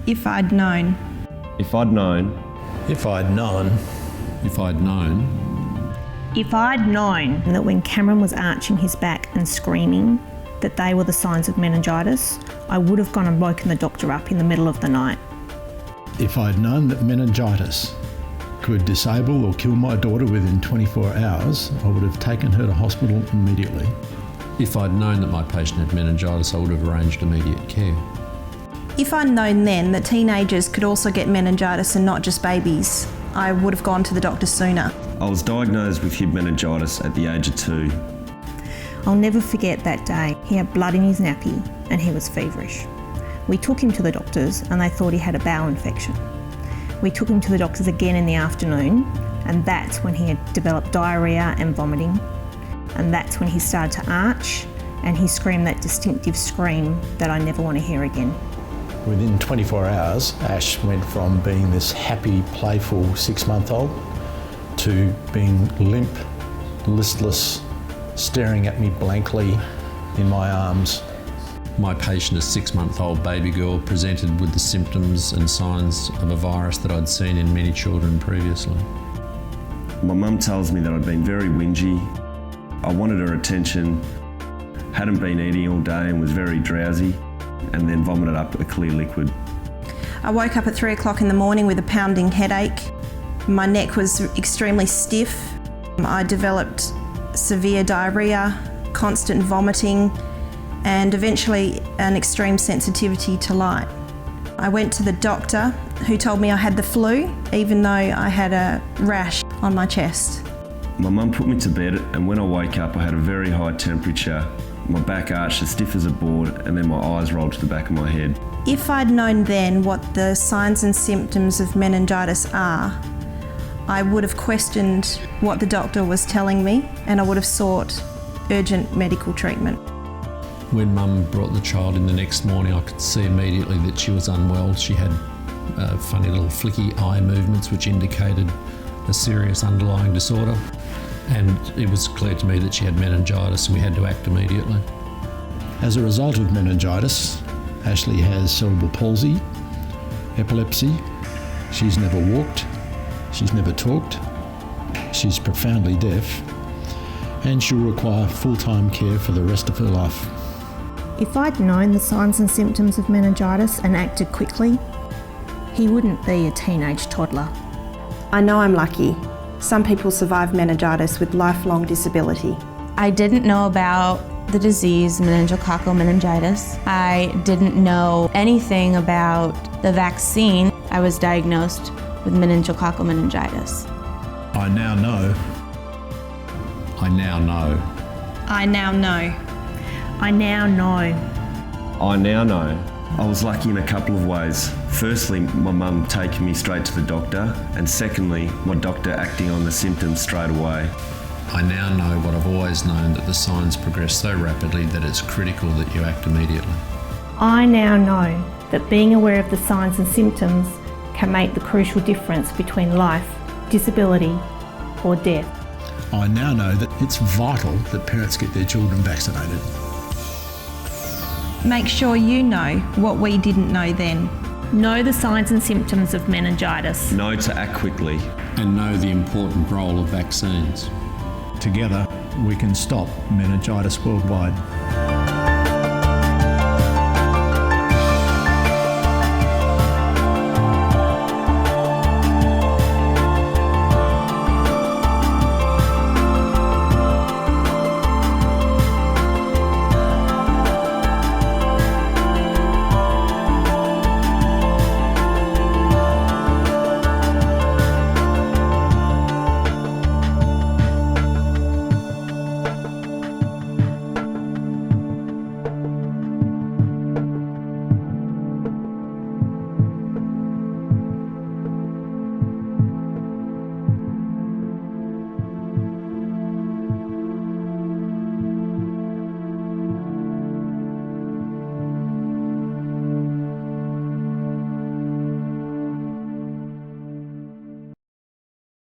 If I'd known. If I'd known. If I'd known. If I'd known. If I'd known that when Cameron was arching his back and screaming that they were the signs of meningitis, I would have gone and woken the doctor up in the middle of the night. If I'd known that meningitis could disable or kill my daughter within 24 hours, I would have taken her to hospital immediately. If I'd known that my patient had meningitis, I would have arranged immediate care. If I'd known then that teenagers could also get meningitis and not just babies, I would have gone to the doctor sooner. I was diagnosed with hib meningitis at the age of 2. I'll never forget that day. He had blood in his nappy and he was feverish. We took him to the doctors and they thought he had a bowel infection. We took him to the doctors again in the afternoon, and that's when he had developed diarrhoea and vomiting. And that's when he started to arch and he screamed that distinctive scream that I never want to hear again. Within 24 hours, Ash went from being this happy, playful 6-month-old to being limp, listless, staring at me blankly in my arms. My patient, a 6-month-old baby girl, presented with the symptoms and signs of a virus that I'd seen in many children previously. My mum tells me that I'd been very whingy. I wanted her attention, hadn't been eating all day and was very drowsy, and then vomited up a clear liquid. I woke up at 3 o'clock in the morning with a pounding headache. My neck was extremely stiff. I developed severe diarrhoea, constant vomiting, and eventually an extreme sensitivity to light. I went to the doctor who told me I had the flu, even though I had a rash on my chest. My mum put me to bed, and when I woke up I had a very high temperature. My back arched as stiff as a board, and then my eyes rolled to the back of my head. If I'd known then what the signs and symptoms of meningitis are, I would have questioned what the doctor was telling me, and I would have sought urgent medical treatment. When Mum brought the child in the next morning, I could see immediately that she was unwell. She had funny little flicky eye movements which indicated a serious underlying disorder, and it was clear to me that she had meningitis and we had to act immediately. As a result of meningitis, Ashley has cerebral palsy, epilepsy, she's never walked, she's never talked, she's profoundly deaf, and she'll require full-time care for the rest of her life. If I'd known the signs and symptoms of meningitis and acted quickly, he wouldn't be a teenage toddler. I know I'm lucky. Some people survive meningitis with lifelong disability. I didn't know about the disease meningococcal meningitis. I didn't know anything about the vaccine. I was diagnosed with meningococcal meningitis. I now know. I now know. I now know. I now know. I now know. I was lucky in a couple of ways. Firstly, my mum taking me straight to the doctor, and secondly, my doctor acting on the symptoms straight away. I now know what I've always known, that the signs progress so rapidly that it's critical that you act immediately. I now know that being aware of the signs and symptoms can make the crucial difference between life, disability, or death. I now know that it's vital that parents get their children vaccinated. Make sure you know what we didn't know then. Know the signs and symptoms of meningitis. Know to act quickly. And know the important role of vaccines. Together, we can stop meningitis worldwide.